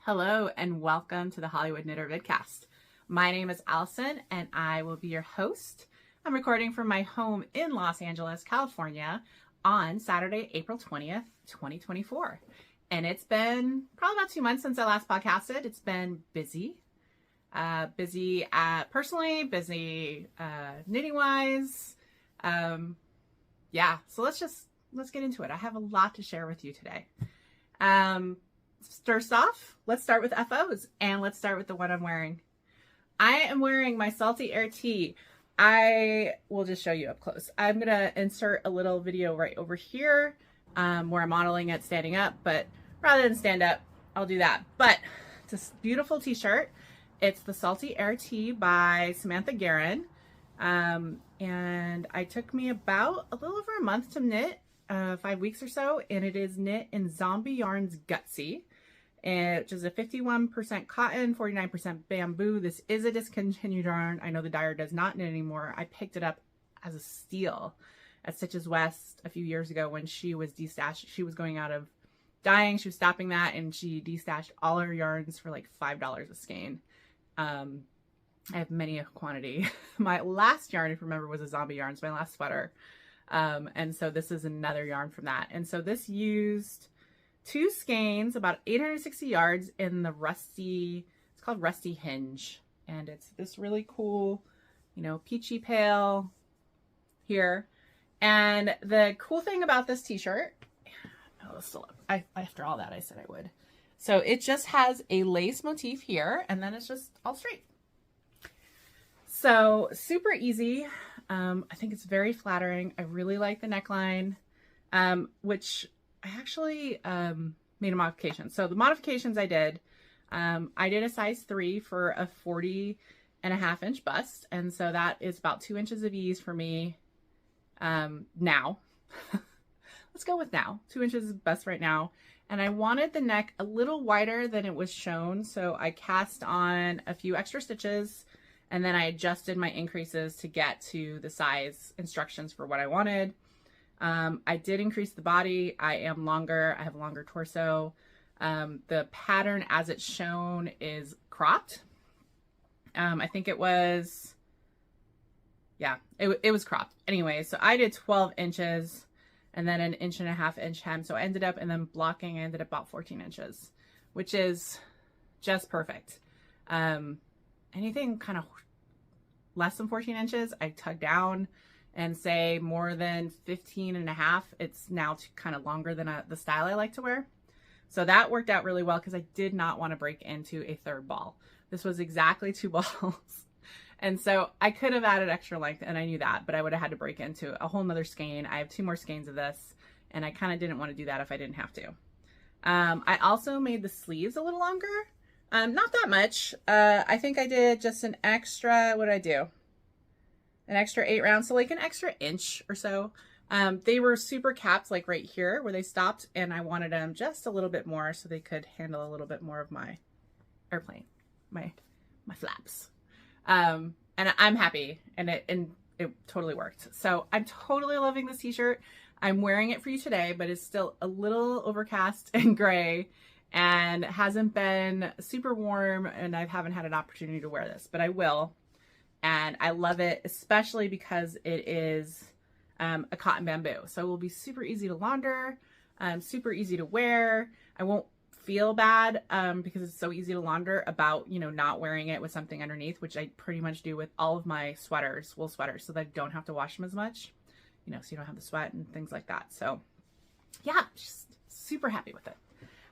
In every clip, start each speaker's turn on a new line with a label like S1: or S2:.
S1: Hello and welcome to the Hollywood Knitter Vidcast. My name is Allison and I will be your host. I'm recording from my home in Los Angeles, California on Saturday, April 20th, 2024. And it's been probably about 2 months since I last podcasted. It's been busy. Personally, busy knitting wise. So let's get into it. I have a lot to share with you today. First off, let's start with FOs, and let's start with the one I'm wearing. I am wearing my Salty Air tee. I will just show you up close. I'm going to insert a little video right over here where I'm modeling it standing up, but rather than stand up, I'll do that. But it's a beautiful t-shirt. It's the Salty Air tee by Samantha Guerin. And I took me about a little over a month to knit, 5 weeks or so, and it is knit in Zombie Yarns Gutsy, which is a 51% cotton, 49% bamboo. This is a discontinued yarn. I know the dyer does not knit anymore. I picked it up as a steal at Stitches West a few years ago when she was destashed. She was going out of dyeing. She was stopping that, and she destashed all her yarns for like $5 a skein. I have many a quantity. My last yarn, if you remember, was a Zombie Yarns, my last sweater. And so this is another yarn from that. And so this used 2 skeins, about 860 yards in the Rusty, it's called Rusty Hinge. And it's this really cool, peachy pale here. And the cool thing about this t-shirt, after all that, I said I would. So it just has a lace motif here, and then it's just all straight. So super easy. I think it's very flattering. I really like the neckline, which I actually made a modification. So the modifications I did a size 3 for a 40.5-inch bust. And so that is about 2 inches of ease for me now. Let's go with now. 2 inches of bust right now. And I wanted the neck a little wider than it was shown. So I cast on a few extra stitches, and then I adjusted my increases to get to the size instructions for what I wanted. I did increase the body. I am longer. I have a longer torso. The pattern as it's shown is cropped. I think it was, it was cropped. Anyway, so I did 12 inches and then an 1.5 inch hem. So I ended up, and then blocking, I ended up about 14 inches, which is just perfect. Anything kind of less than 14 inches, I tug down, and say more than 15.5, it's now kind of longer than the style I like to wear. So that worked out really well because I did not want to break into a 3rd ball. This was exactly 2 balls. And so I could have added extra length, and I knew that, but I would have had to break into a whole nother skein. I have 2 more skeins of this, and I kind of didn't want to do that if I didn't have to. I also made the sleeves a little longer. Not that much. I think I did just an extra, what did I do? An extra 8 rounds, so like an extra inch or so. They were super capped, like right here where they stopped, and I wanted them just a little bit more so they could handle a little bit more of my airplane, my flaps. And I'm happy, and it totally worked. So I'm totally loving this t-shirt. I'm wearing it for you today, but it's still a little overcast and gray, and hasn't been super warm, and I haven't had an opportunity to wear this, but I will. And I love it, especially because it is a cotton bamboo. So it will be super easy to launder, super easy to wear. I won't feel bad because it's so easy to launder about, not wearing it with something underneath, which I pretty much do with all of my sweaters, wool sweaters, so that I don't have to wash them as much, so you don't have the sweat and things like that. So yeah, just super happy with it.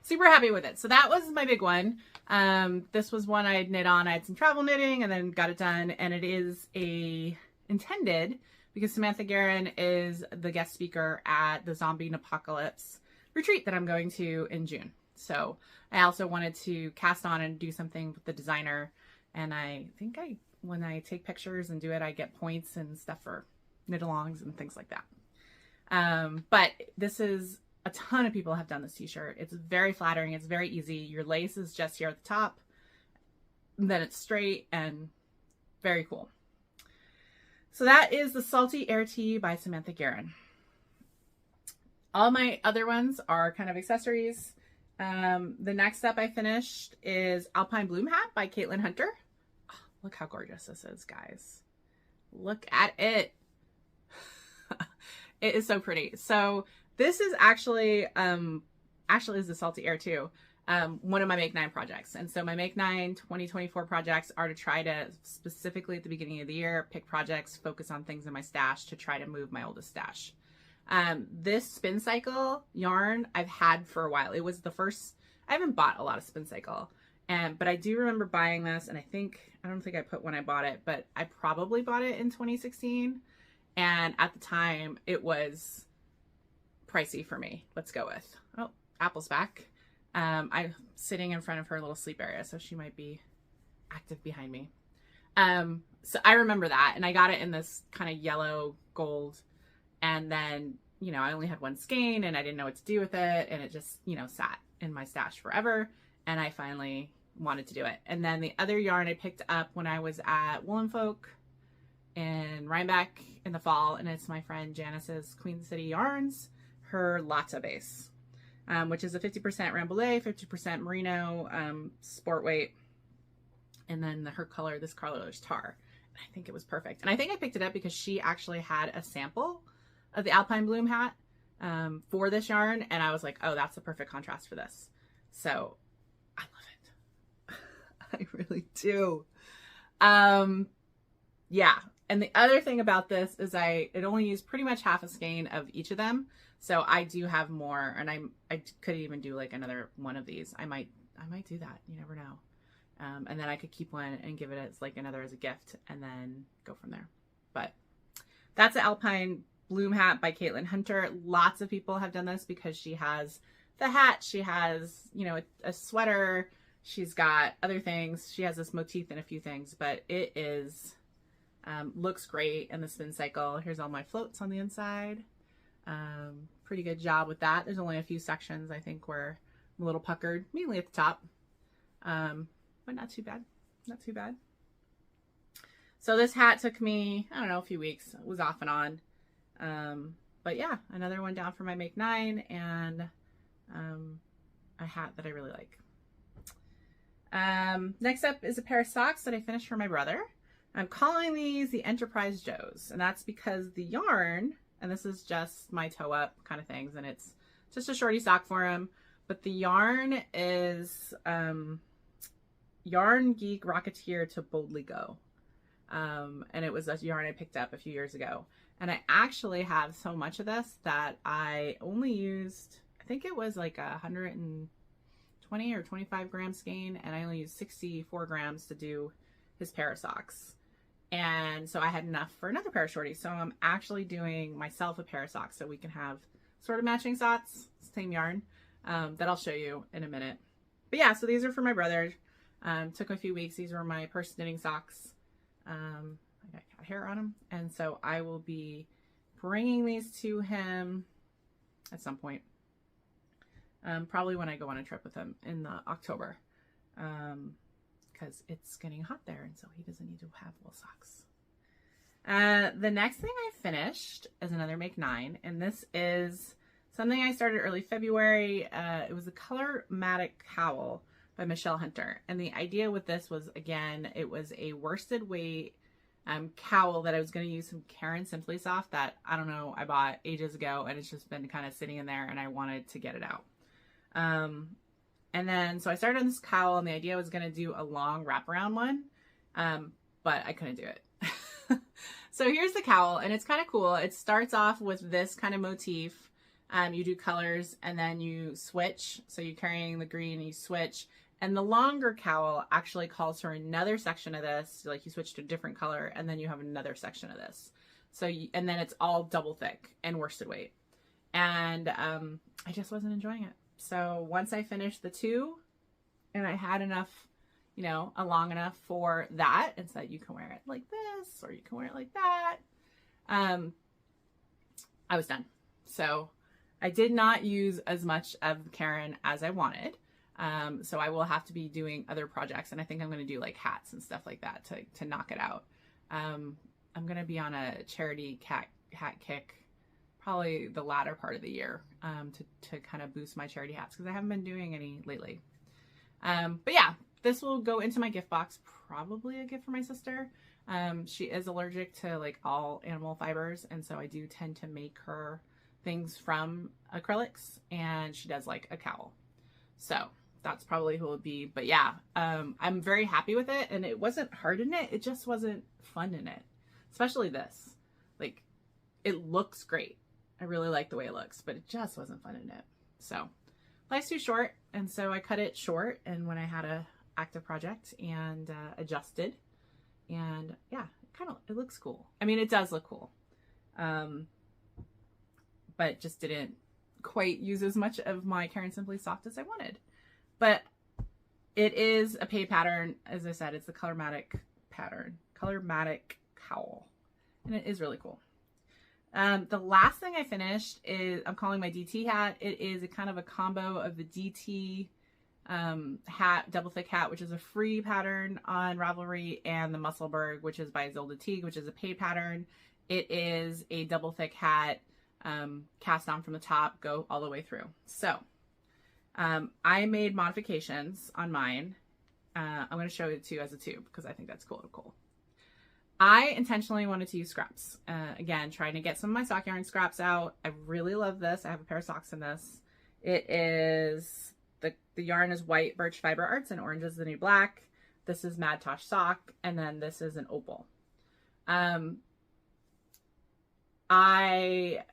S1: Super happy with it. So that was my big one. This was one I had knit on. I had some travel knitting and then got it done. And it is intended because Samantha Guerin is the guest speaker at the Zombie Apocalypse retreat that I'm going to in June. So I also wanted to cast on and do something with the designer. And I think when I take pictures and do it, I get points and stuff for knit-alongs and things like that. But this is, a ton of people have done this t-shirt. It's very flattering. It's very easy. Your lace is just here at the top. And then it's straight and very cool. So that is the Salty Air tee by Samantha Guerin. All my other ones are kind of accessories. The next up I finished is Alpine Bloom Hat by Caitlin Hunter. Oh, look how gorgeous this is, guys. Look at it. It is so pretty. So this is actually is the Salty Air too. One of my Make 9 projects. And so my Make 9 2024 projects are to try to, specifically at the beginning of the year, pick projects, focus on things in my stash to try to move my oldest stash. This Spin Cycle yarn I've had for a while. It was the first, I haven't bought a lot of Spin Cycle, but I do remember buying this, and I don't think I put when I bought it, but I probably bought it in 2016. And at the time it was pricey for me. Let's go with, oh, Apple's back. I'm sitting in front of her little sleep area, so she might be active behind me. So I remember that, and I got it in this kind of yellow gold, and then, you know, I only had one skein and I didn't know what to do with it, and it just, you know, sat in my stash forever, and I finally wanted to do it. And then the other yarn I picked up when I was at Woolen Folk in Rhinebeck in the fall, and it's my friend Janice's Queen City Yarns, her Latte base, which is a 50% Rambouillet, 50% Merino, sport weight, and then her color, this color is Tar. And I think it was perfect. And I think I picked it up because she actually had a sample of the Alpine Bloom Hat for this yarn, and I was like, oh, that's the perfect contrast for this. So I love it. I really do. Yeah. And the other thing about this is it only used pretty much half a skein of each of them. So I do have more, and I could even do like another one of these. I might do that. You never know. And then I could keep one and give it as like another as a gift, and then go from there. But that's the Alpine Bloom Hat by Caitlin Hunter. Lots of people have done this because she has the hat, she has, you know, a sweater, she's got other things. She has this motif in a few things, but it is, looks great in the Spin Cycle. Here's all my floats on the inside. Pretty good job with that. There's only a few sections I think where I'm a little puckered, mainly at the top. But not too bad. Not too bad. So this hat took me, I don't know, a few weeks. It was off and on. But yeah, another one down for my Make 9, and a hat that I really like. Next up is a pair of socks that I finished for my brother. I'm calling these the Enterprise Joes, and that's because the yarn, and this is just my toe up kind of things, and it's just a shorty sock for him, but the yarn is Yarn Geek Rocketeer to Boldly Go. And it was a yarn I picked up a few years ago. And I actually have so much of this that I only used, I think it was like 120 or 25 gram skein, and I only used 64 grams to do his pair of socks. And so I had enough for another pair of shorties. So I'm actually doing myself a pair of socks so we can have sort of matching socks, same yarn, that I'll show you in a minute. But yeah, so these are for my brother. Took a few weeks. These were my purse knitting socks. I got cat hair on them. And so I will be bringing these to him at some point. Probably when I go on a trip with him in October. Because it's getting hot there, and so he doesn't need to have wool socks. The next thing I finished is another Make 9, and this is something I started early February. It was a Colormatic Cowl by Michelle Hunter, and the idea with this was, again, it was a worsted weight cowl that I was going to use some Caron Simply Soft that, I don't know, I bought ages ago, and it's just been kind of sitting in there, and I wanted to get it out. And then, so I started on this cowl, and the idea was going to do a long wraparound one, but I couldn't do it. So here's the cowl, and it's kind of cool. It starts off with this kind of motif. You do colors, and then you switch. So you're carrying the green, and you switch. And the longer cowl actually calls for another section of this. Like you switch to a different color, and then you have another section of this. So, and then it's all double thick and worsted weight. And I just wasn't enjoying it. So once I finished the two and I had enough, you know, long enough for that, and so that you can wear it like this or you can wear it like that, I was done. So I did not use as much of Caron as I wanted. So I will have to be doing other projects, and I think I'm going to do like hats and stuff like that to knock it out. I'm going to be on a charity hat kick probably the latter part of the year to kind of boost my charity hats because I haven't been doing any lately. But yeah, this will go into my gift box, probably a gift for my sister. She is allergic to like all animal fibers, and so I do tend to make her things from acrylics, and she does like a cowl. So that's probably who it would be. But yeah, I'm very happy with it, and it wasn't hard in it. It just wasn't fun in it, especially this. Like, it looks great. I really like the way it looks, but it just wasn't fun in it. So life's too short, and so I cut it short, and when I had a active project and adjusted, and yeah, it looks cool. I mean, it does look cool, but just didn't quite use as much of my Caron Simply Soft as I wanted. But it is a paid pattern. As I said, it's the Colormatic pattern, Colormatic cowl, and it is really cool. The last thing I finished is, I'm calling my DT hat. It is a kind of a combo of the DT hat, double thick hat, which is a free pattern on Ravelry, and the Musselburgh, which is by Zilda Teague, which is a paid pattern. It is a double thick hat, cast on from the top, go all the way through. So I made modifications on mine. I'm going to show it to you as a tube because I think that's cool. I intentionally wanted to use scraps. Again, trying to get some of my sock yarn scraps out. I really love this. I have a pair of socks in this. It is, the yarn is white Birch Fiber Arts, and orange is the new black. This is Mad Tosh sock, and then this is an opal. I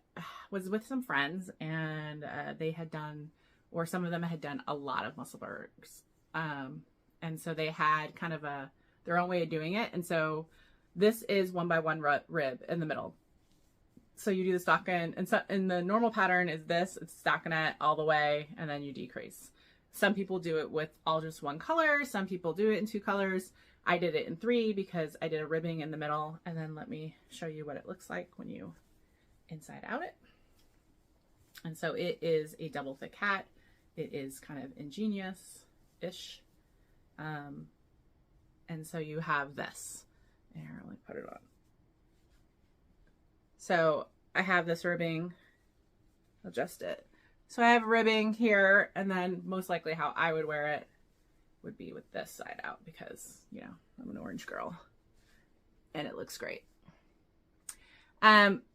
S1: was with some friends, and they had done, or some of them had done, a lot of Musselburghs. And so they had kind of their own way of doing it. And so this is 1x1 rib in the middle. So you do the stockinette, and so in the normal pattern is this, it's stockinette all the way, and then you decrease. Some people do it with all just one color. Some people do it in 2 colors. I did it in 3 because I did a ribbing in the middle. And then let me show you what it looks like when you inside out it. And so it is a double thick hat. It is kind of ingenious-ish. And so you have this. Here, let me put it on. So I have this ribbing, adjust it. So I have ribbing here, and then most likely how I would wear it would be with this side out because, you know, I'm an orange girl and it looks great.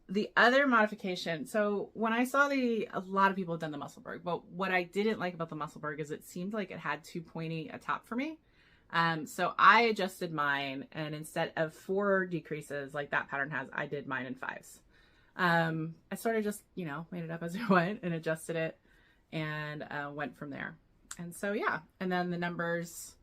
S1: The other modification, so when I saw a lot of people have done the Musselburgh, but what I didn't like about the Musselburgh is it seemed like it had too pointy a top for me. So I adjusted mine, and instead of 4 decreases like that pattern has, I did mine in 5s. I sort of just, you know, made it up as I went and adjusted it, and went from there. And so, yeah. And then the numbers,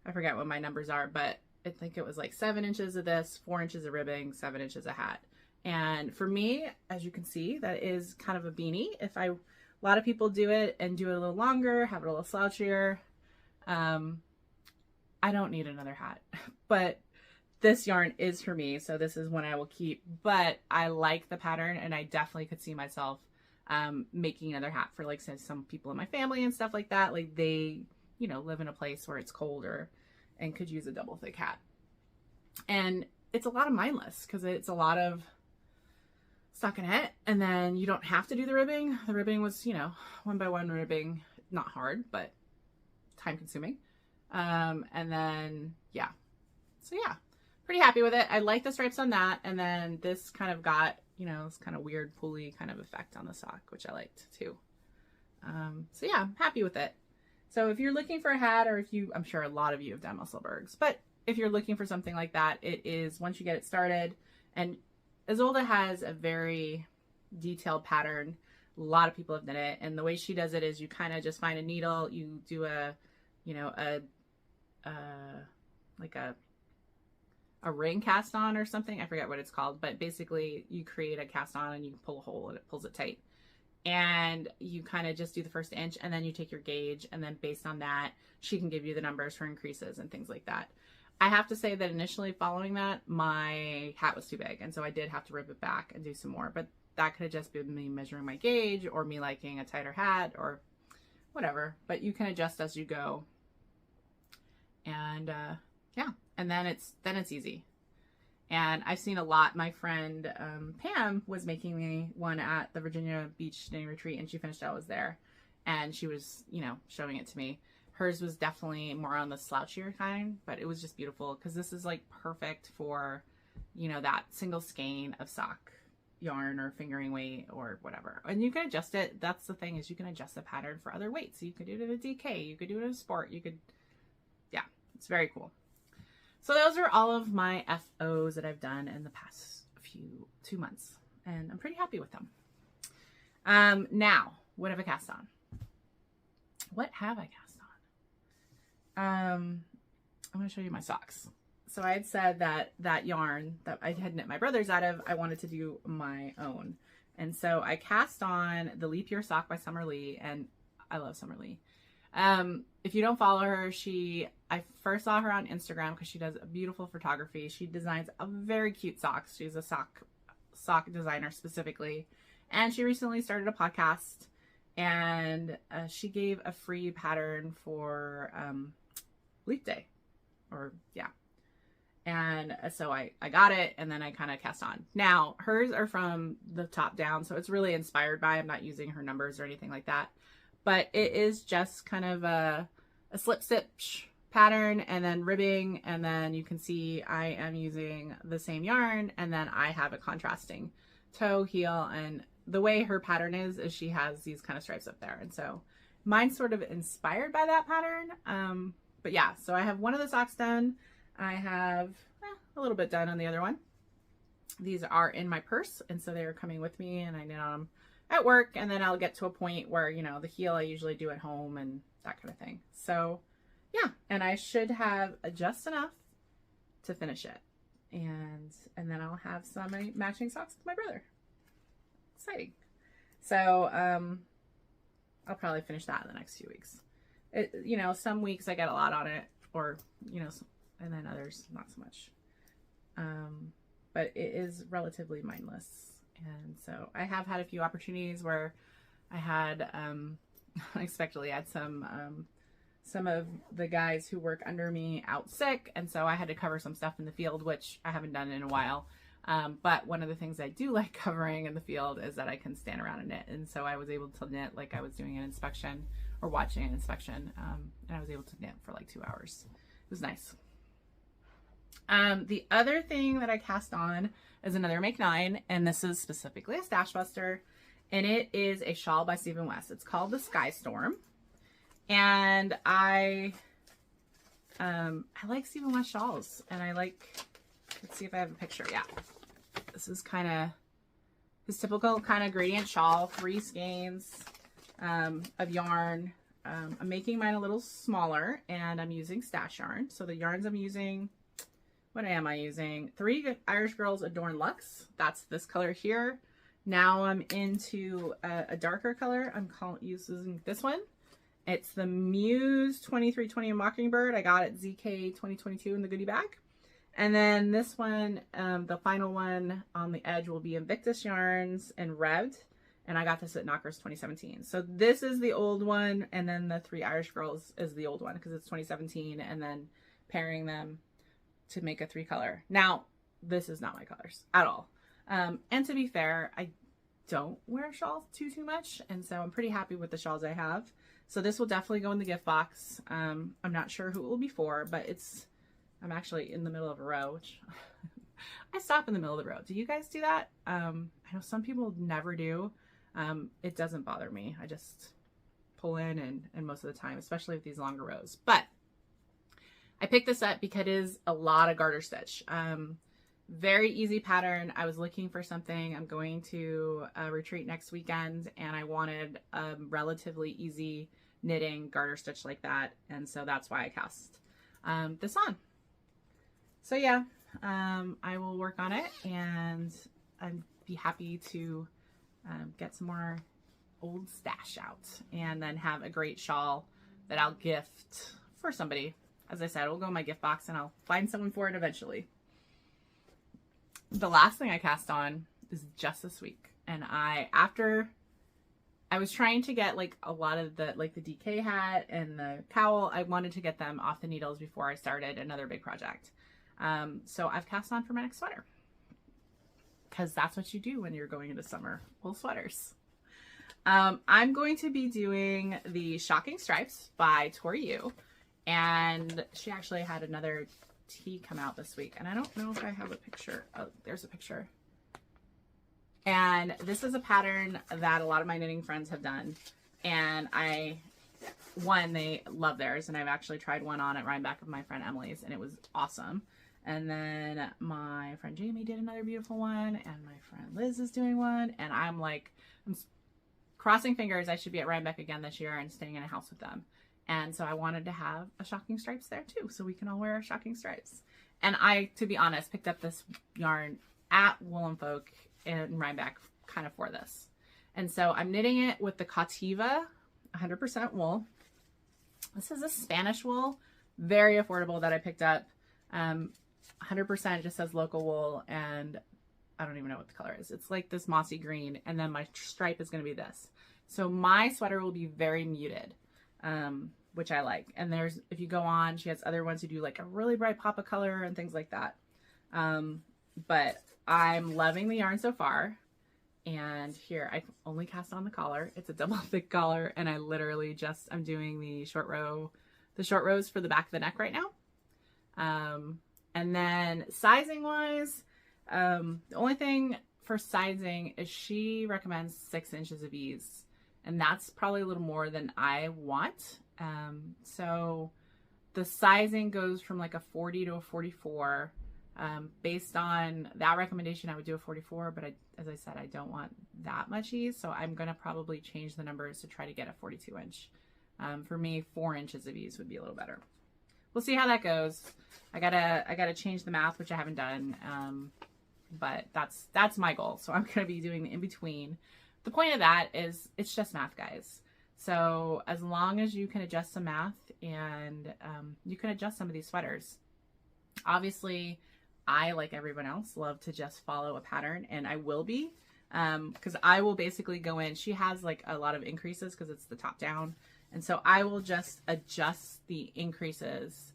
S1: I forget what my numbers are, but I think it was like 7 inches of this, 4 inches of ribbing, 7 inches of hat. And for me, as you can see, that is kind of a beanie. A lot of people do it and do it a little longer, have it a little slouchier. I don't need another hat, but this yarn is for me. So this is one I will keep, but I like the pattern, and I definitely could see myself making another hat for, like, say, some people in my family and stuff like that. Like, they, you know, live in a place where it's colder and could use a double thick hat. And it's a lot of mindless because it's a lot of stockinette, and then you don't have to do the ribbing. The ribbing was, you know, 1x1 ribbing, not hard, but time consuming. And then, yeah. So yeah, pretty happy with it. I like the stripes on that. And then this kind of got, you know, this kind of weird pulley kind of effect on the sock, which I liked too. So yeah, I'm happy with it. So if you're looking for a hat, or I'm sure a lot of you have done Musselburghs, but if you're looking for something like that, it is, once you get it started, and Izolda has a very detailed pattern. A lot of people have done it. And the way she does it is you kind of just find a needle, you do like a ring cast on or something. I forget what it's called, but basically you create a cast on and you pull a hole and it pulls it tight. And you kind of just do the first inch, and then you take your gauge, and then based on that, she can give you the numbers for increases and things like that. I have to say that initially following that, my hat was too big, and so I did have to rip it back and do some more, but that could have just been me measuring my gauge, or me liking a tighter hat, or whatever. But you can adjust as you go. And yeah, and then it's easy. And I've seen a lot. My friend Pam was making me one at the Virginia Beach Knitting Retreat, and she finished it. I was there, and she was, you know, showing it to me. Hers was definitely more on the slouchier kind, but it was just beautiful because this is like perfect for, you know, that single skein of sock yarn or fingering weight or whatever. And you can adjust it. That's the thing, is you can adjust the pattern for other weights. So you could do it in a DK, you could do it in a sport, you could, yeah, it's very cool. So those are all of my FOs that I've done in the past 2 months, and I'm pretty happy with them. Now, what have I cast on? What have I cast on? I'm going to show you my socks. So I had said that yarn that I had knit my brother's out of, I wanted to do my own. And so I cast on the Leap Year sock by Summer Lee, and I love Summer Lee. If you don't follow her, I first saw her on Instagram because she does beautiful photography. She designs a very cute socks. She's a sock designer specifically. And she recently started a podcast, and she gave a free pattern for Leap Day, or yeah. And so I got it, and then I kind of cast on. Now, hers are from the top down, so it's really inspired by, I'm not using her numbers or anything like that. But it is just kind of a slip stitch pattern and then ribbing, and then you can see I am using the same yarn, and then I have a contrasting toe, heel, and the way her pattern is she has these kind of stripes up there. And so mine's sort of inspired by that pattern. But yeah, so I have one of the socks done. I have a little bit done on the other one. These are in my purse, and so they're coming with me, and I knit on them at work, and then I'll get to a point where, you know, the heel I usually do at home and that kind of thing. So yeah, and I should have just enough to finish it, and then I'll have some matching socks with my brother. Exciting. So I'll probably finish that in the next few weeks. You know, some weeks I get a lot on it, or, you know, and then others not so much. But it is relatively mindless. And so I have had a few opportunities where I had unexpectedly had some of the guys who work under me out sick, and so I had to cover some stuff in the field, which I haven't done in a while. But one of the things I do like covering in the field is that I can stand around and knit, and so I was able to knit like I was doing an inspection or watching an inspection, and I was able to knit for like 2 hours. It was nice. The other thing that I cast on is another Make 9, and this is specifically a Stash Buster, and it is a shawl by Stephen West. It's called the Sky Storm, and I like Stephen West shawls, and I like, let's see if I have a picture. Yeah, this is kind of his typical kind of gradient shawl, 3 skeins of yarn. I'm making mine a little smaller, and I'm using stash yarn. So the yarns I'm using, what am I using? 3 Irish Girls Adorn Luxe. That's this color here. Now I'm into a darker color. I'm using this one. It's the Muse 2320 Mockingbird. I got it ZK 2022 in the goodie bag. And then this one, the final one on the edge will be Invictus Yarns and Revved. And I got this at Knockers 2017. So this is the old one, and then the 3 Irish Girls is the old one because it's 2017, and then pairing them to make a 3-color. Now, this is not my colors at all. And to be fair, I don't wear shawls too much, and so I'm pretty happy with the shawls I have. So this will definitely go in the gift box. I'm not sure who it will be for, but I'm actually in the middle of a row, which I stop in the middle of the row. Do you guys do that? I know some people never do. It doesn't bother me. I just pull in and most of the time, especially with these longer rows. But I picked this up because it is a lot of garter stitch. Very easy pattern. I was looking for something. I'm going to a retreat next weekend, and I wanted a relatively easy knitting garter stitch like that. And so that's why I cast this on. So yeah, I will work on it, and I'd be happy to get some more old stash out, and then have a great shawl that I'll gift for somebody. As I said, it'll go in my gift box, and I'll find someone for it eventually. The last thing I cast on is just this week, and after I was trying to get like a lot of the DK hat and the cowl, I wanted to get them off the needles before I started another big project. So I've cast on for my next sweater, because that's what you do when you're going into summer, wool sweaters. I'm going to be doing the Shocking Stripes by Tori Yu, and she actually had another tee come out this week, and I don't know if I have a picture. Oh, there's a picture. And this is a pattern that a lot of my knitting friends have done, and they love theirs, and I've actually tried one on at Rhinebeck with my friend Emily's, and it was awesome. And then my friend Jamie did another beautiful one, and my friend Liz is doing one, and I'm crossing fingers I should be at Rhinebeck again this year and staying in a house with them. And so I wanted to have a Shocking Stripes there too, so we can all wear our Shocking Stripes. And I, to be honest, picked up this yarn at Wool & Folk in Rhinebeck kind of for this. And so I'm knitting it with the Cautiva 100% wool. This is a Spanish wool, very affordable, that I picked up. 100% just says local wool, and I don't even know what the color is. It's like this mossy green, and then my stripe is going to be this. So my sweater will be very muted, which I like. And if you go on, she has other ones who do like a really bright pop of color and things like that. But I'm loving the yarn so far. And here, I only cast on the collar. It's a double thick collar, and I literally I'm doing the short rows for the back of the neck right now. And then sizing wise, the only thing for sizing is she recommends 6 inches of ease, and that's probably a little more than I want. So the sizing goes from like a 40 to a 44. Based on that recommendation, I would do a 44, but as I said, I don't want that much ease, so I'm going to probably change the numbers to try to get a 42 inch. For me, 4 inches of ease would be a little better. We'll see how that goes. I gotta change the math, which I haven't done, but that's my goal. So I'm gonna be doing the in between. The point of that is it's just math, guys. So as long as you can adjust some math, and you can adjust some of these sweaters. Obviously, I, like everyone else, love to just follow a pattern, and I will be, because I will basically go in. She has like a lot of increases because it's the top down. And so I will just adjust the increases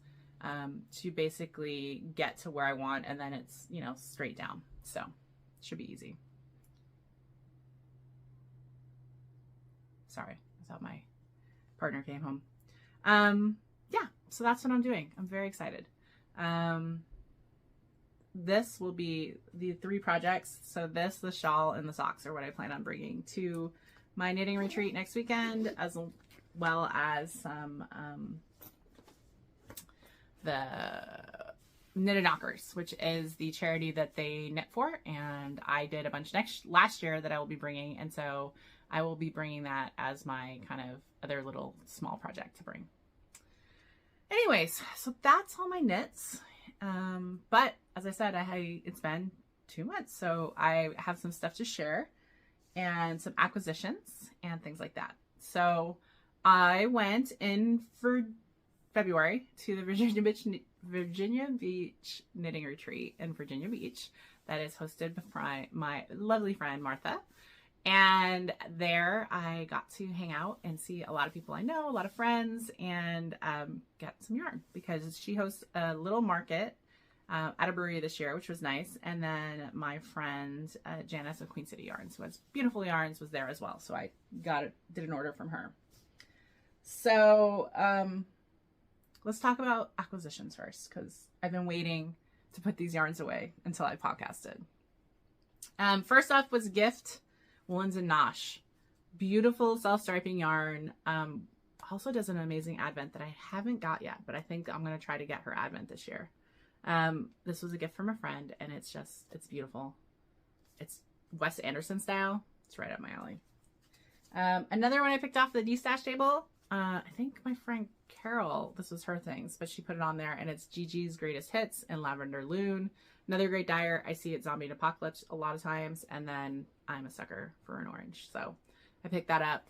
S1: to basically get to where I want, and then it's, straight down. So it should be easy. Sorry, I thought my partner came home. Yeah, so that's what I'm doing. I'm very excited. This will be the 3 projects. So this, the shawl, and the socks are what I plan on bringing to my knitting retreat next weekend, as well as some the Knitted Knockers, which is the charity that they knit for, and I did a bunch last year that I will be bringing, and so I will be bringing that as my kind of other little small project to bring. Anyways, so that's all my knits, but as I said, it's been 2 months, so I have some stuff to share and some acquisitions and things like that. So I went in for February to the Virginia Beach Knitting Retreat in Virginia Beach that is hosted by my lovely friend Martha. And there I got to hang out and see a lot of people I know, a lot of friends, and get some yarn, because she hosts a little market at a brewery this year, which was nice. And then my friend Janice of Queen City Yarns, who has beautiful yarns, was there as well. So I did an order from her. So let's talk about acquisitions first, because I've been waiting to put these yarns away until I podcasted. First off was Gift Woolens and Nosh. Beautiful self-striping yarn. Also does an amazing advent that I haven't got yet, but I think I'm going to try to get her advent this year. This was a gift from a friend, and it's beautiful. It's Wes Anderson style. It's right up my alley. Another one I picked off the D-Stash table. I think my friend Carol, this was her things, but she put it on there, and it's Gigi's Greatest Hits and Lavender Loon. Another great dyer. I see it Zombie Apocalypse a lot of times, and then I'm a sucker for an orange, so I picked that up.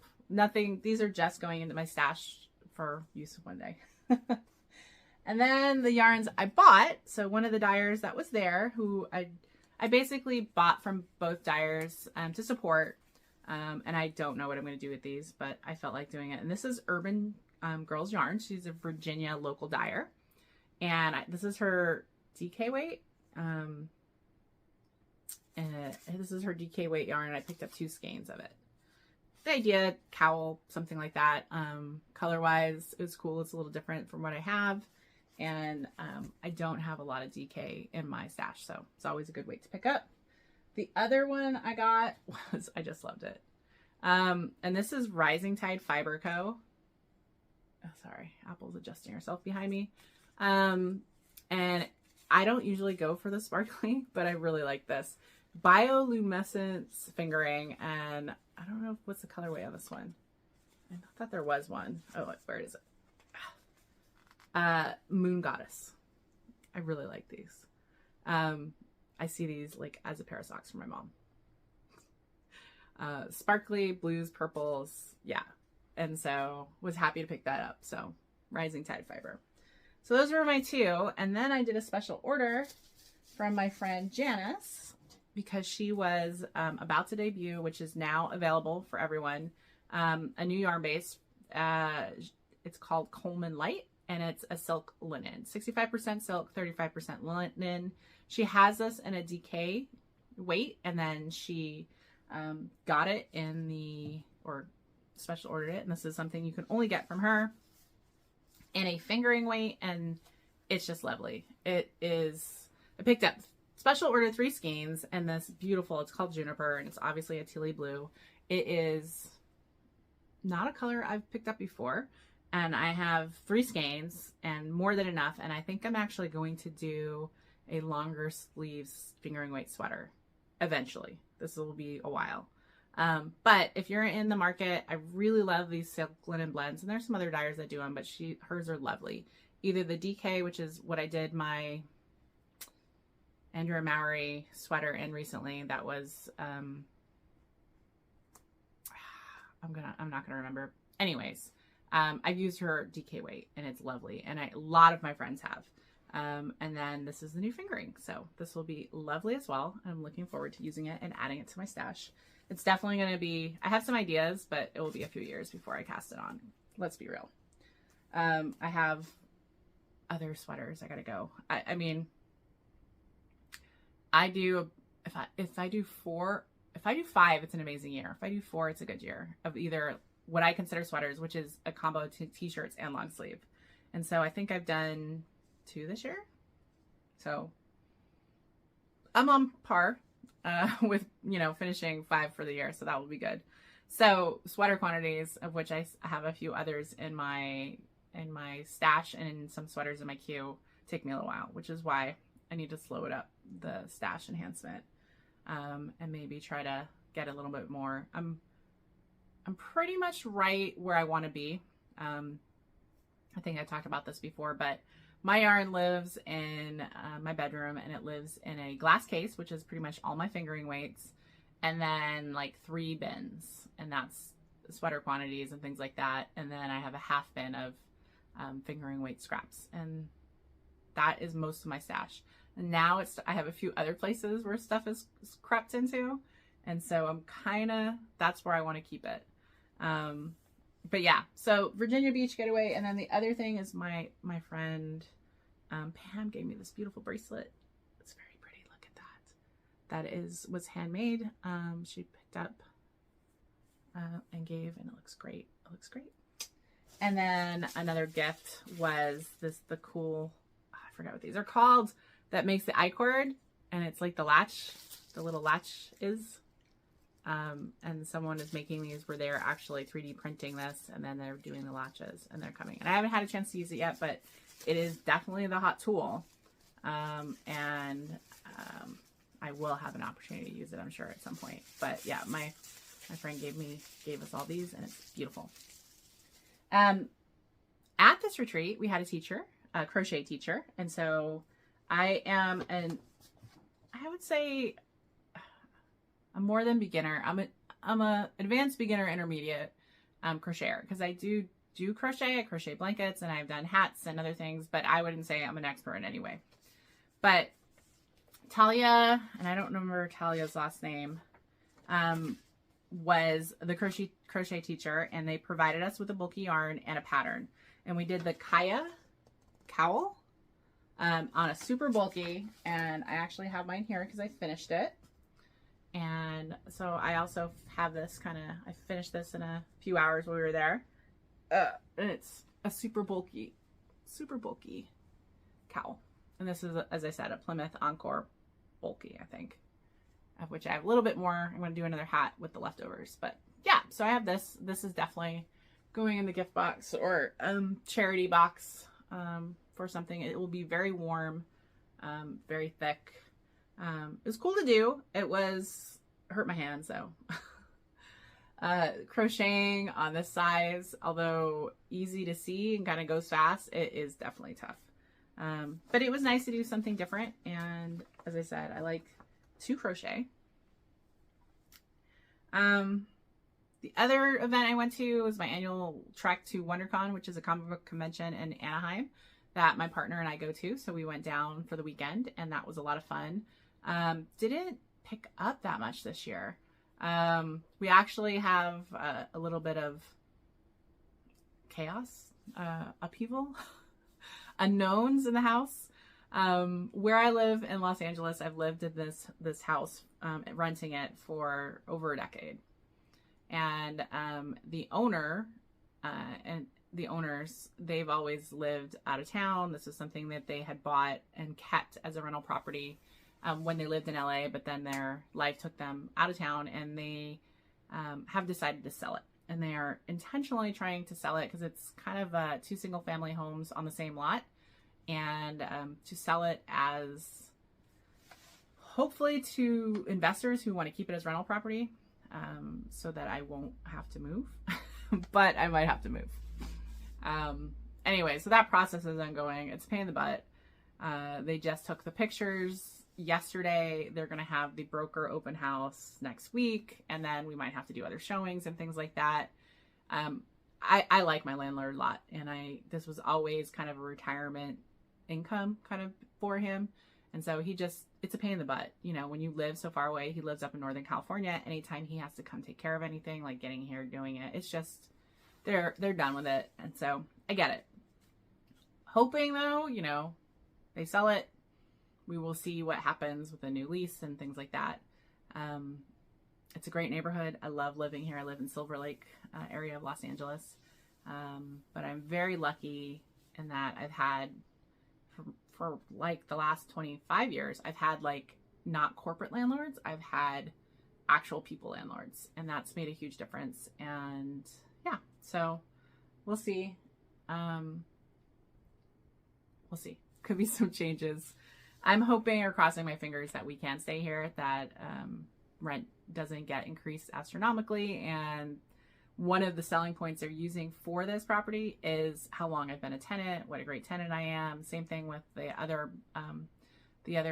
S1: These are just going into my stash for use one day. And then the yarns I bought, so one of the dyers that was there, who I basically bought from both dyers to support, and I don't know what I'm going to do with these, but I felt like doing it. And this is Urban Girls Yarn. She's a Virginia local dyer, and this is her DK weight. And this is her DK weight yarn, and I picked up 2 skeins of it. The idea, cowl, something like that. Color wise, it was cool. It's a little different from what I have. And I don't have a lot of DK in my stash, so it's always a good weight to pick up. The other one I got was, I just loved it. And this is Rising Tide Fiber Co. Oh, sorry, Apple's adjusting herself behind me. And I don't usually go for the sparkly, but I really like this. Bioluminescence fingering, and I don't know what's the colorway on this one. I thought there was one. Oh, where is it? Moon Goddess. I really like these. I see these like as a pair of socks for my mom. Sparkly blues, purples, yeah. And so was happy to pick that up. So Rising Tide Fiber. So those were my 2, and then I did a special order from my friend Janice, because she was about to debut, which is now available for everyone, a new yarn base. It's called Coleman Light, and it's a silk linen. 65% silk, 35% linen. She has this in a DK weight, and then she got it in the, or special ordered it, and this is something you can only get from her, in a fingering weight, and it's just lovely. It is, I picked up, special ordered 3 skeins, and this beautiful, it's called Juniper, and it's obviously a tealy blue. It is not a color I've picked up before, and I have 3 skeins and more than enough, and I think I'm actually going to do a longer sleeves fingering weight sweater eventually. This will be a while. But if you're in the market, I really love these silk linen blends, and there's some other dyers that do them, but hers are lovely. Either the DK, which is what I did my Andrea Mowry sweater in recently. That was, I'm not gonna remember. Anyways, I've used her DK weight, and it's lovely, and a lot of my friends have. And then this is the new fingering, so this will be lovely as well. I'm looking forward to using it and adding it to my stash. It's definitely going to be, I have some ideas, but it will be a few years before I cast it on. Let's be real. I have other sweaters I gotta go. I mean, I do, if I do 5, it's an amazing year. If I do 4, it's a good year of either what I consider sweaters, which is a combo of t-shirts and long sleeve. And so I think I've done 2 this year. So I'm on par with, you know, finishing 5 for the year. So that will be good. So sweater quantities, of which I have a few others in my stash, and some sweaters in my queue, take me a little while, which is why I need to slow it up, the stash enhancement, and maybe try to get a little bit more. I'm pretty much right where I want to be. I think I talked about this before, but my yarn lives in my bedroom, and it lives in a glass case, which is pretty much all my fingering weights, and then like 3 bins, and that's sweater quantities and things like that. And then I have a half bin of fingering weight scraps, and that is most of my stash. And now I have a few other places where stuff is crept into, and so I'm that's where I want to keep it. But yeah, so Virginia Beach getaway, and then the other thing is my friend Pam gave me this beautiful bracelet. It's very pretty. Look at that. That was handmade. She picked up and gave, and it looks great. It looks great. And then another gift was the cool, I forgot what these are called, that makes the I-cord, and it's like the little latch is. And someone is making these where they're actually 3D printing this, and then they're doing the latches, and they're coming. And I haven't had a chance to use it yet, but it is definitely the hot tool. I will have an opportunity to use it, I'm sure, at some point. But yeah, my friend gave us all these, and it's beautiful. At this retreat, we had a teacher, a crochet teacher. And so I am I would say I'm more than beginner. I'm a advanced beginner intermediate crocheter, because I do crochet. I crochet blankets, and I've done hats and other things, but I wouldn't say I'm an expert in any way. But Talia, and I don't remember Talia's last name, was the crochet teacher, and they provided us with a bulky yarn and a pattern. And we did the Kaya cowl. on a super bulky, and I actually have mine here because I finished it. And so I also have this I finished this in a few hours while we were there. And it's a super bulky cowl. And this is, as I said, a Plymouth Encore bulky, I think, of which I have a little bit more. I'm going to do another hat with the leftovers. But yeah, so I have this. This is definitely going in the gift box or charity box for something. It will be very warm, very thick. It was cool to do. It hurt my hands though. Crocheting on this size, although easy to see and kind of goes fast, it is definitely tough. But it was nice to do something different. And as I said, I like to crochet. The other event I went to was my annual trek to WonderCon, which is a comic book convention in Anaheim that my partner and I go to. So we went down for the weekend, and that was a lot of fun. Didn't pick up that much this year. We actually have a little bit of chaos, upheaval, unknowns in the house. Where I live in Los Angeles, I've lived in this house, renting it for over a decade. And the owner and the owners, they've always lived out of town. This is something that they had bought and kept as a rental property when they lived in LA, but then their life took them out of town, and they have decided to sell it. And they are intentionally trying to sell it because it's kind of 2 single family homes on the same lot, and to sell it as hopefully to investors who want to keep it as rental property, so that I won't have to move, but I might have to move. Anyway, so that process is ongoing. It's a pain in the butt. They just took the pictures yesterday. They're going to have the broker open house next week, and then we might have to do other showings and things like that. I like my landlord a lot, and this was always kind of a retirement income kind of for him. And so it's a pain in the butt. You know, when you live so far away, he lives up in Northern California. Anytime he has to come take care of anything, like getting here, doing it, it's just, they're done with it. And so I get it. Hoping though, you know, they sell it. We will see what happens with a new lease and things like that. It's a great neighborhood. I love living here. I live in Silver Lake area of Los Angeles. But I'm very lucky in that I've had, for like the last 25 years, I've had like not corporate landlords. I've had actual people landlords, and that's made a huge difference. And yeah, so we'll see. We'll see. Could be some changes. I'm hoping or crossing my fingers that we can stay here, that rent doesn't get increased astronomically. And one of the selling points they're using for this property is how long I've been a tenant, what a great tenant I am. Same thing with the other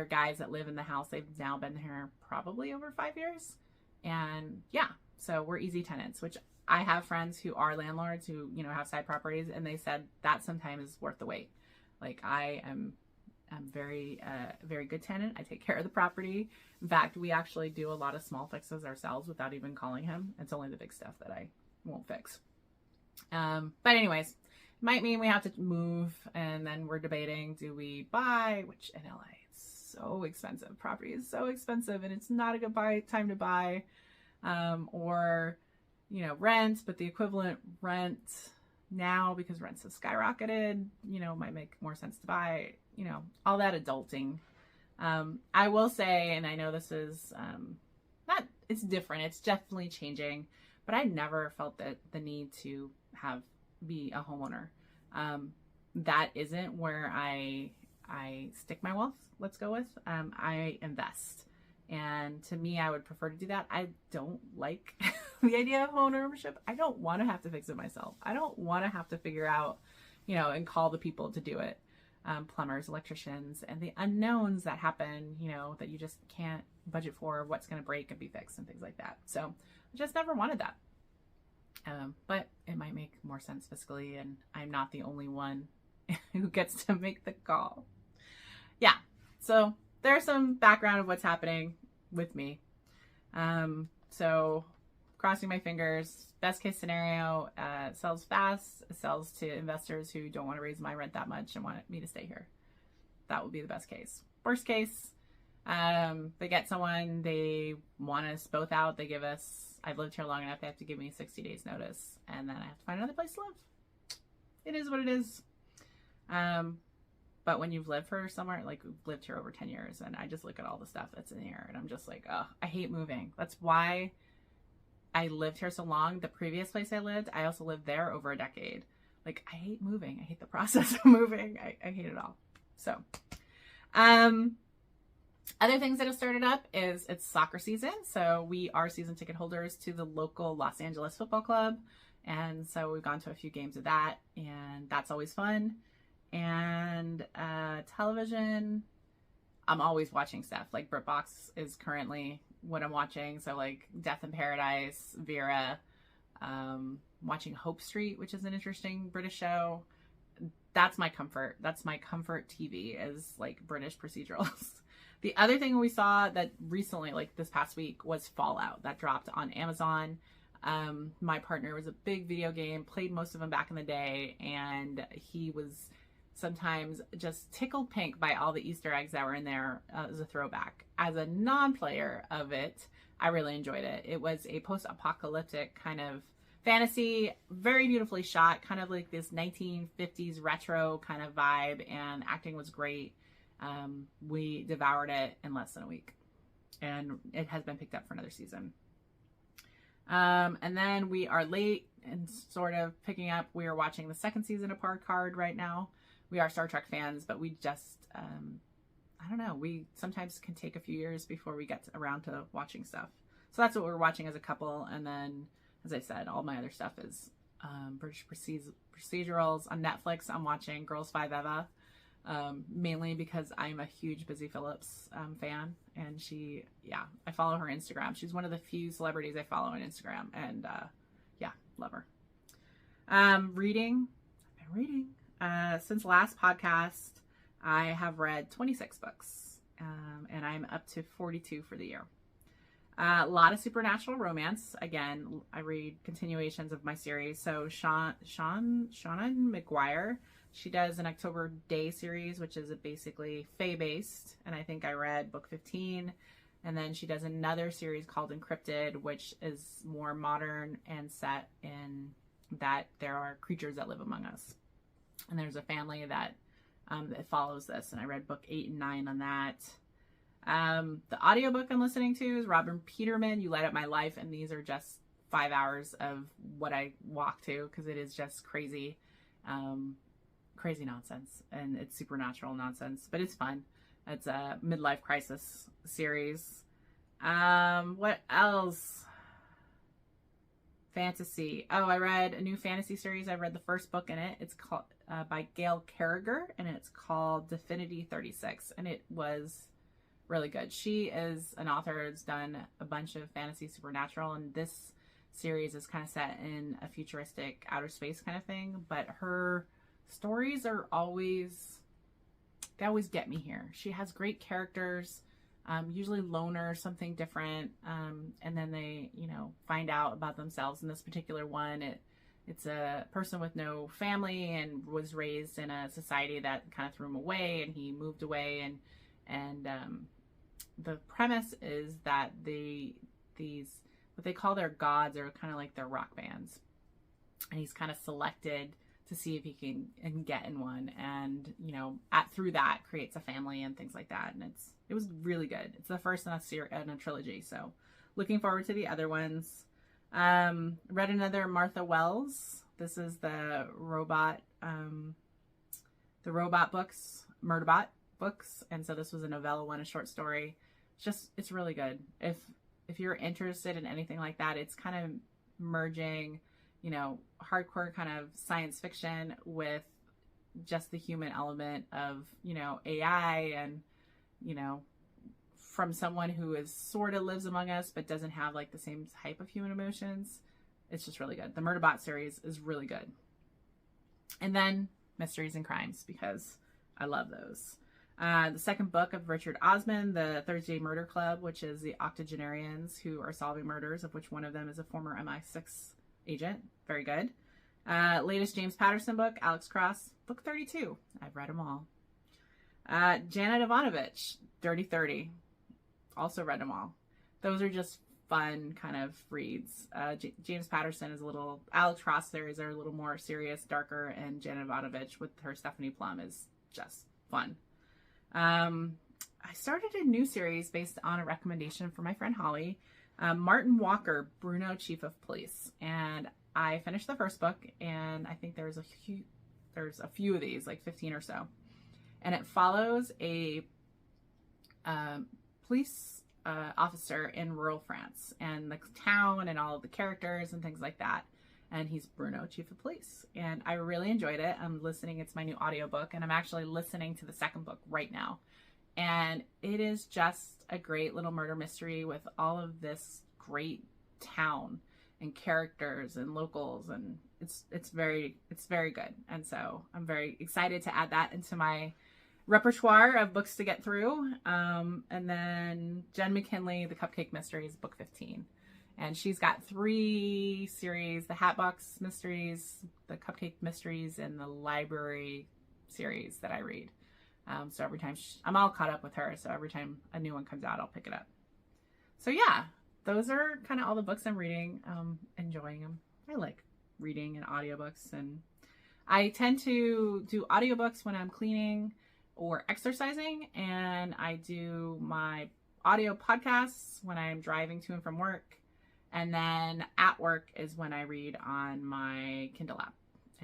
S1: guys that live in the house. They've now been here probably over 5 years. And yeah, so we're easy tenants, which I have friends who are landlords who, you know, have side properties, and they said that sometimes is worth the wait. Like I'm very good tenant. I take care of the property. In fact, we actually do a lot of small fixes ourselves without even calling him. It's only the big stuff that I won't fix. But anyways, it might mean we have to move, and then we're debating, do we buy, which in LA it's so expensive. Property is so expensive, and it's not a good time to buy, or, you know, rent, but the equivalent rent now, because rents have skyrocketed, you know, might make more sense to buy, you know, all that adulting. I will say, and I know this is it's different, it's definitely changing, but I never felt that the need to be a homeowner. That isn't where I stick my wealth, let's go with. I invest. And to me, I would prefer to do that. I don't like the idea of home ownership. I don't want to have to fix it myself. I don't want to have to figure out, you know, and call the people to do it. Plumbers, electricians, and the unknowns that happen, you know, that you just can't budget for, what's going to break and be fixed and things like that. So I just never wanted that. But it might make more sense fiscally, and I'm not the only one who gets to make the call. Yeah. So there's some background of what's happening with me. So crossing my fingers, best case scenario, sells fast, sells to investors who don't want to raise my rent that much and want me to stay here. That would be the best case. Worst case, they get someone, they want us both out. They give us, I've lived here long enough, they have to give me 60 days notice, and then I have to find another place to live. It is what it is. But when you've lived for somewhere, like we've lived here over 10 years, and I just look at all the stuff that's in here, and I'm just like, oh, I hate moving. That's why I lived here so long. The previous place I lived, I also lived there over a decade. Like, I hate moving. I hate the process of moving. I hate it all. So, other things that have started up is it's soccer season. So we are season ticket holders to the local Los Angeles Football Club. And so we've gone to a few games of that, and that's always fun. And television, I'm always watching stuff. Like BritBox is currently what I'm watching. So like Death in Paradise, Vera, watching Hope Street, which is an interesting British show. That's my comfort. That's my comfort TV, is like British procedurals. The other thing we saw that recently, like this past week, was Fallout. That dropped on Amazon. My partner was a big video game, played most of them back in the day, and he was sometimes just tickled pink by all the Easter eggs that were in there as a throwback. As a non-player of it, I really enjoyed it. It was a post-apocalyptic kind of fantasy, very beautifully shot, kind of like this 1950s retro kind of vibe, and acting was great. We devoured it in less than a week, and it has been picked up for another season. And then we are late and sort of picking up. We are watching the second season of Picard right now. We are Star Trek fans, but we just, I don't know, we sometimes can take a few years before we get around to watching stuff. So that's what we're watching as a couple. And then, as I said, all my other stuff is British procedurals. On Netflix, I'm watching Girls 5 Eva, mainly because I'm a huge Busy Phillips fan. And she, yeah, I follow her Instagram. She's one of the few celebrities I follow on Instagram. And yeah, love her. Reading. I've been reading. Since last podcast, I have read 26 books, and I'm up to 42 for the year. A lot of supernatural romance. Again, I read continuations of my series. So Seanan McGuire, she does an October Day series, which is basically fae-based, and I think I read book 15. And then she does another series called Encrypted, which is more modern and set in that there are creatures that live among us. And there's a family that follows this, and I read book 8 and 9 on that. The audiobook I'm listening to is Robin Peterman, You Light Up My Life, and these are just 5 hours of what I walk to, because it is just crazy, crazy nonsense, and it's supernatural nonsense, but it's fun. It's a midlife crisis series. What else? Fantasy. Oh, I read a new fantasy series. I read the first book in it. It's called by Gail Carriger, and it's called Divinity 36, and it was really good. She is an author who's done a bunch of fantasy supernatural, and this series is kind of set in a futuristic outer space kind of thing, but her stories are always, they always get me here. She has great characters, usually loner, something different, and then they, you know, find out about themselves. In this particular one, it's a person with no family and was raised in a society that kind of threw him away, and he moved away, and the premise is that these what they call their gods are kind of like their rock bands, and he's kind of selected to see if he can get in one, and you know, through that creates a family and things like that, and it was really good. It's the first in a trilogy, so looking forward to the other ones. Read another Martha Wells. This is the robot books, Murderbot books, and so this was a novella one, a short story. It's really good. If you're interested in anything like that, it's kind of merging, you know, hardcore kind of science fiction with just the human element of, you know, AI, and, you know, from someone who is sort of lives among us but doesn't have like the same type of human emotions. It's just really good. The Murderbot series is really good. And then Mysteries and Crimes, because I love those. The second book of Richard Osman, The Thursday Murder Club, which is the octogenarians who are solving murders, of which one of them is a former MI6 agent. Very good. Latest James Patterson book, Alex Cross, book 32. I've read them all. Janet Ivanovich, Dirty 30. Also read them all. Those are just fun kind of reads. James Patterson is a little, Alex Cross series are a little more serious, darker, and Janet Ivanovich with her Stephanie Plum is just fun. I started a new series based on a recommendation from my friend Holly, Martin Walker, Bruno, Chief of Police. And I finished the first book, and I think there's a few of these, like 15 or so. And it follows a police officer in rural France and the town and all of the characters and things like that. And he's Bruno, Chief of Police. And I really enjoyed it. I'm listening, it's my new audiobook, and I'm actually listening to the second book right now. And it is just a great little murder mystery with all of this great town and characters and locals, and it's very good. And so I'm very excited to add that into my repertoire of books to get through. And then Jen McKinley, The Cupcake Mysteries, book 15. And she's got 3 series, the Hatbox Mysteries, the Cupcake Mysteries, and the Library series that I read. So every time I'm all caught up with her, so every time a new one comes out, I'll pick it up. So yeah, those are kind of all the books I'm reading, enjoying them. I like reading and audiobooks, and I tend to do audiobooks when I'm cleaning or exercising, and I do my audio podcasts when I'm driving to and from work, and then at work is when I read on my Kindle app.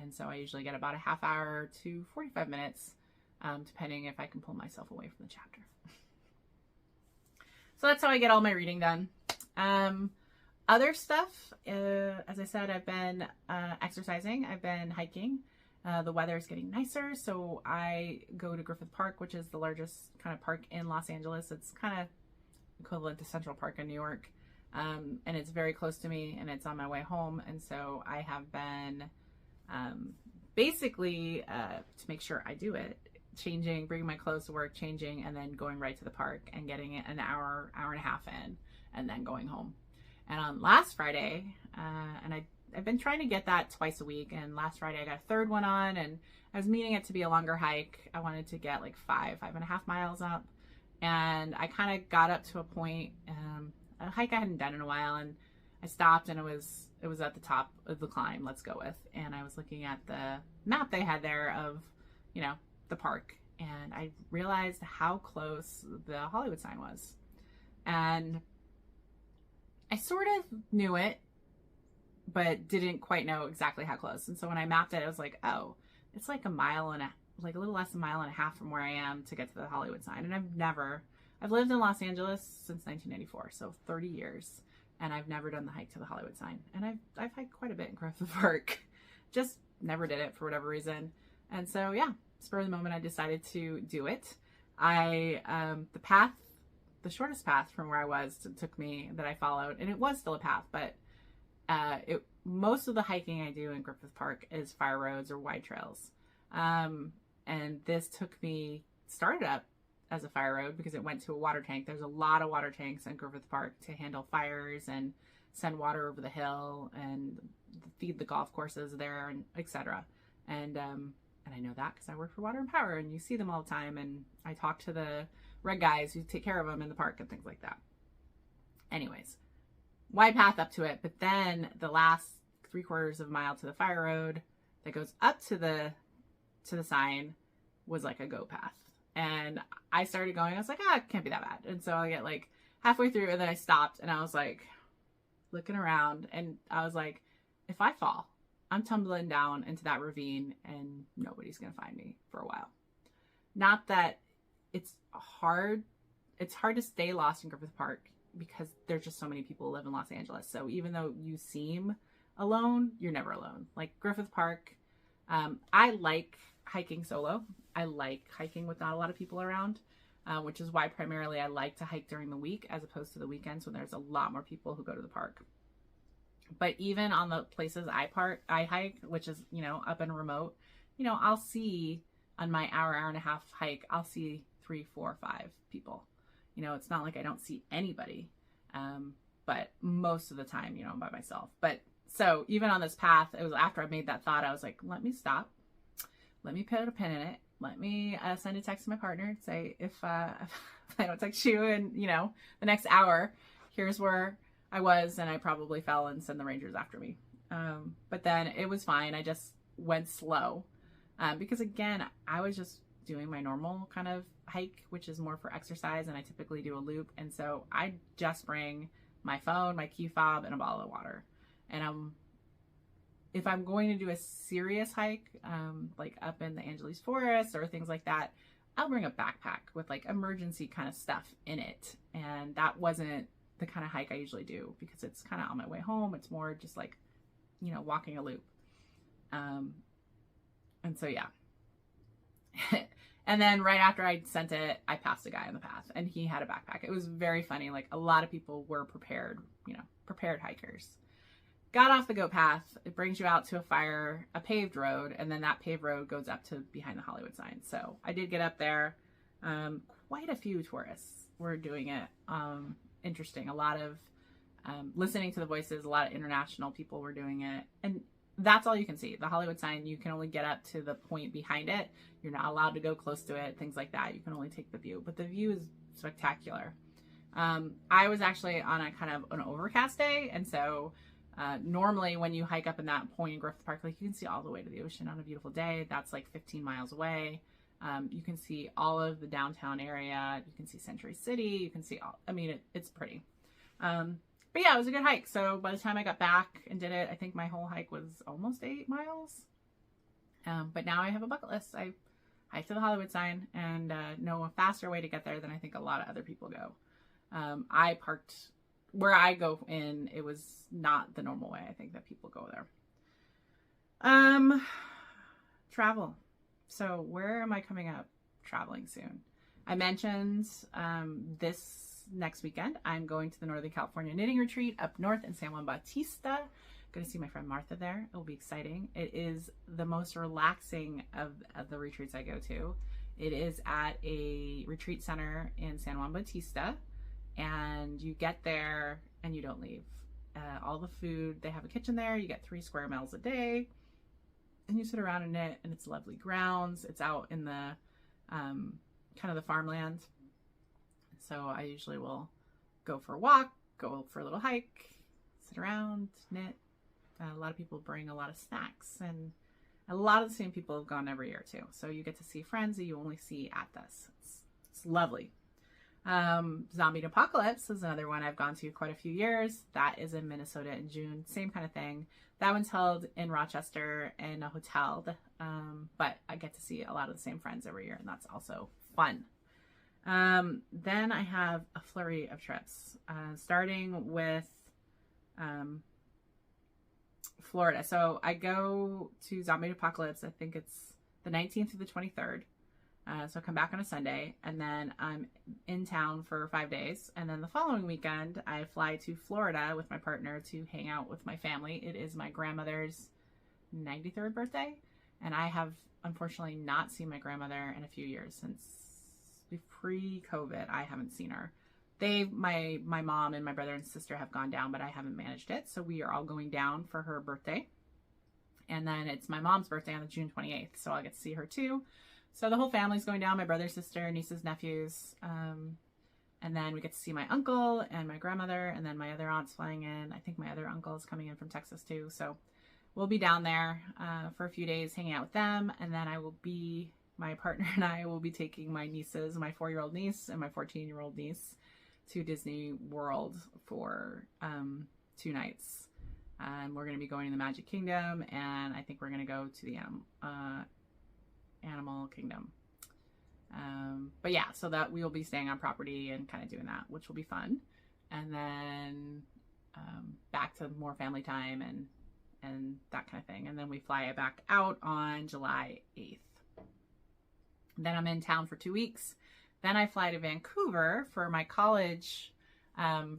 S1: And so I usually get about a half hour to 45 minutes, depending if I can pull myself away from the chapter. So that's how I get all my reading done. Other stuff, as I said, I've been exercising, I've been hiking. The weather is getting nicer, so I go to Griffith Park, which is the largest kind of park in Los Angeles. It's kind of equivalent to Central Park in New York, and it's very close to me, and it's on my way home. And so I have been basically, to make sure I do it, changing, bringing my clothes to work, changing, and then going right to the park and getting it an hour and a half in, and then going home. And on last Friday, and I've been trying to get that twice a week, and last Friday I got a third one on, and I was meaning it to be a longer hike. I wanted to get like 5.5 miles up, and I kind of got up to a point, a hike I hadn't done in a while, and I stopped, and it was at the top of the climb, let's go with, and I was looking at the map they had there of, you know, the park, and I realized how close the Hollywood sign was. And I sort of knew it, but didn't quite know exactly how close. And so when I mapped it, I was like, oh, it's like a little less than a mile and a half from where I am to get to the Hollywood sign. And I've lived in Los Angeles since 1994, so 30 years, and I've never done the hike to the Hollywood sign. And I've hiked quite a bit in Griffith Park, just never did it for whatever reason. And so yeah, spur of the moment, I decided to do it. The shortest path from where I was took me, that I followed, and it was still a path, but most of the hiking I do in Griffith Park is fire roads or wide trails. And this started up as a fire road because it went to a water tank. There's a lot of water tanks in Griffith Park to handle fires and send water over the hill and feed the golf courses there, and etc. And I know that because I work for Water and Power, and you see them all the time, and I talk to the red guys who take care of them in the park and things like that. Anyways, wide path up to it, but then the last 3/4 of a mile to the fire road that goes up to the sign was like a go path. And I started going, I was like, it can't be that bad. And so I get like halfway through, and then I stopped, and I was like looking around, and I was like, if I fall, I'm tumbling down into that ravine, and nobody's going to find me for a while. Not that it's hard to stay lost in Griffith Park because there's just so many people who live in Los Angeles. So even though you seem alone, you're never alone. Like Griffith Park, I like hiking solo. I like hiking with not a lot of people around, which is why primarily I like to hike during the week as opposed to the weekends when there's a lot more people who go to the park. But even on the places I hike, which is, you know, up and remote, you know, I'll see on my hour and a half hike, I'll see 3, 4, 5 people. You know, it's not like I don't see anybody. But most of the time, you know, I'm by myself. But so even on this path, it was after I made that thought, I was like, let me stop. Let me put a pin in it. let me send a text to my partner, say if I don't text you in, the next hour, here's where I was, and I probably fell, and send the rangers after me. But then it was fine. I just went slow because, again, I was just doing my normal kind of hike, which is more for exercise, and I typically do a loop. And so I just bring my phone, my key fob, and a bottle of water. And if I'm going to do a serious hike, like up in the Angeles Forest or things like that, I'll bring a backpack with like emergency kind of stuff in it. And that wasn't the kind of hike I usually do because it's kind of on my way home. It's more just like, walking a loop. And so, yeah. And then right after I sent it, I passed a guy on the path and he had a backpack. It was very funny. Like, a lot of people were prepared, prepared hikers. Got off the goat path. It brings you out to a paved road, and then that paved road goes up to behind the Hollywood sign. So I did get up there. Quite a few tourists were doing it. Interesting. A lot of listening to the voices. A lot of international people were doing it. And that's all you can see. The Hollywood sign, you can only get up to the point behind it. You're not allowed to go close to it, things like that. You can only take the view, but the view is spectacular. I was actually on a kind of an overcast day, and so normally when you hike up in that point in Griffith Park, like, you can see all the way to the ocean on a beautiful day. That's like 15 miles away. You can see all of the downtown area. You can see Century City. You can see it's pretty. But yeah, it was a good hike. So by the time I got back and did it, I think my whole hike was almost 8 miles. But now I have a bucket list. I hiked to the Hollywood sign and know a faster way to get there than I think a lot of other people go. I parked where I go in. It was not the normal way I think that people go there. Travel. So where am I coming up traveling soon? I mentioned this next weekend, I'm going to the Northern California Knitting Retreat up north in San Juan Bautista. Going to see my friend Martha there. It will be exciting. It is the most relaxing of the retreats I go to. It is at a retreat center in San Juan Bautista, and you get there and you don't leave. All the food, they have a kitchen there. You get 3 square meals a day, and you sit around and knit, and it's lovely grounds. It's out in the kind of the farmland. So I usually will go for a walk, go for a little hike, sit around, knit. A lot of people bring a lot of snacks, and a lot of the same people have gone every year too. So you get to see friends that you only see at this. It's lovely. Zombie Apocalypse is another one I've gone to quite a few years. That is in Minnesota in June. Same kind of thing. That one's held in Rochester in a hotel, but I get to see a lot of the same friends every year, and that's also fun. Then I have a flurry of trips, starting with Florida. So I go to Zombie Apocalypse. I think it's the 19th through the 23rd. So I come back on a Sunday, and then I'm in town for 5 days. And then the following weekend, I fly to Florida with my partner to hang out with my family. It is my grandmother's 93rd birthday, and I have unfortunately not seen my grandmother in a few years. Since pre-COVID, I haven't seen her. My mom and my brother and sister have gone down, but I haven't managed it. So we are all going down for her birthday. And then it's my mom's birthday on the June 28th. So I'll get to see her too. So the whole family's going down, my brother, sister, nieces, nephews. And then we get to see my uncle and my grandmother, and then my other aunt's flying in. I think my other uncle is coming in from Texas too. So we'll be down there for a few days hanging out with them. And then my partner and I will be taking my nieces, my 4-year-old niece and my 14-year-old niece, to Disney World for 2 nights. We're going to be going to the Magic Kingdom, and I think we're going to go to the Animal Kingdom. But yeah, so that we will be staying on property and kind of doing that, which will be fun. And then back to more family time and that kind of thing. And then we fly back out on July 8th. Then I'm in town for 2 weeks. Then I fly to Vancouver for my college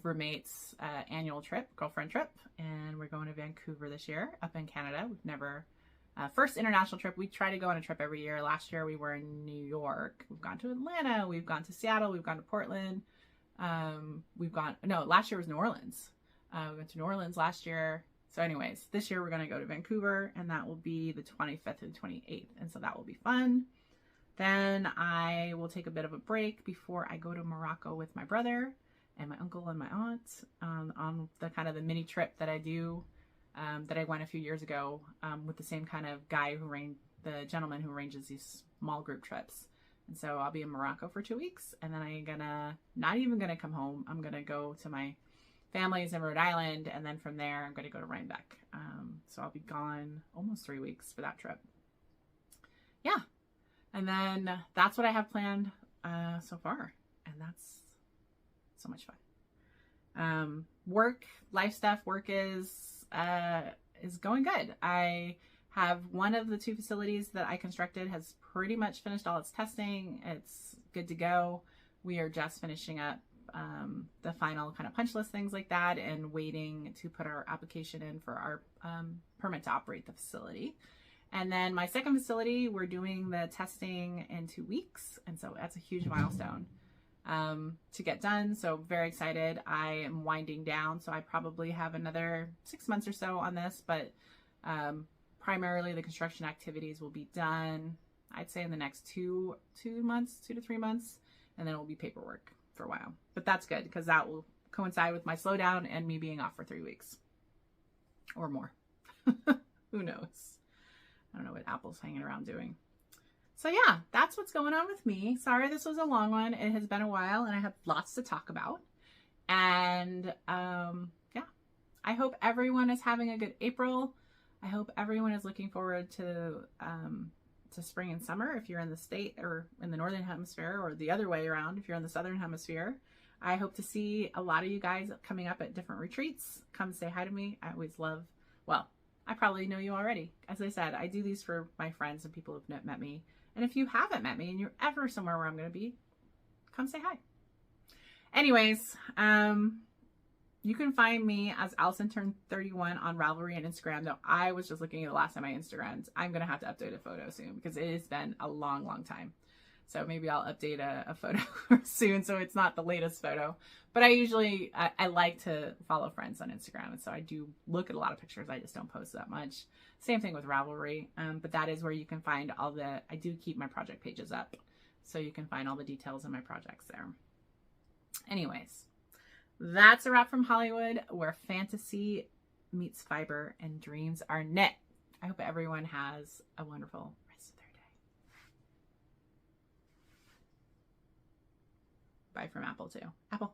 S1: roommate's annual trip, girlfriend trip. And we're going to Vancouver this year, up in Canada. We've never, first international trip. We try to go on a trip every year. Last year we were in New York. We've gone to Atlanta. We've gone to Seattle. We've gone to Portland. Last year was New Orleans. We went to New Orleans last year. So anyways, this year we're going to go to Vancouver, and that will be the 25th and 28th. And so that will be fun. Then I will take a bit of a break before I go to Morocco with my brother and my uncle and my aunt on the kind of the mini trip that I do, that I went a few years ago with the same kind of guy the gentleman who arranges these small group trips. And so I'll be in Morocco for 2 weeks, and then I'm not even gonna come home. I'm gonna go to my family's in Rhode Island, and then from there I'm gonna go to Rhinebeck. So I'll be gone almost 3 weeks for that trip. Yeah. And then that's what I have planned so far. And that's so much fun. Work, life stuff, work is going good. I have one of the 2 facilities that I constructed has pretty much finished all its testing. It's good to go. We are just finishing up the final kind of punch list, things like that, and waiting to put our application in for our permit to operate the facility. And then my second facility, we're doing the testing in 2 weeks. And so that's a huge milestone to get done. So very excited. I am winding down. So I probably have another 6 months or so on this, but primarily the construction activities will be done, I'd say in the next 2 to 3 months. And then it will be paperwork for a while. But that's good because that will coincide with my slowdown and me being off for 3 weeks or more. Who knows? I don't know what Apple's hanging around doing. So yeah, that's what's going on with me. Sorry this was a long one. It has been a while and I have lots to talk about. And yeah, I hope everyone is having a good April. I hope everyone is looking forward to spring and summer if you're in the state or in the northern hemisphere, or the other way around if you're in the southern hemisphere. I hope to see a lot of you guys coming up at different retreats. Come say hi to me. I always love, well, I probably know you already. As I said, I do these for my friends and people who've met me. And if you haven't met me and you're ever somewhere where I'm going to be, come say hi. Anyways, you can find me as AllisonTurn31 on Ravelry and Instagram. Though I was just looking at the last time I Instagrammed. I'm going to have to update a photo soon because it has been a long, long time. So maybe I'll update a photo soon so it's not the latest photo. But I like to follow friends on Instagram. And so I do look at a lot of pictures. I just don't post that much. Same thing with Ravelry. But that is where you can find I do keep my project pages up. So you can find all the details in my projects there. Anyways, that's a wrap from Hollywood, where fantasy meets fiber and dreams are knit. I hope everyone has a wonderful rest of their day. Bye from Apple too. Apple.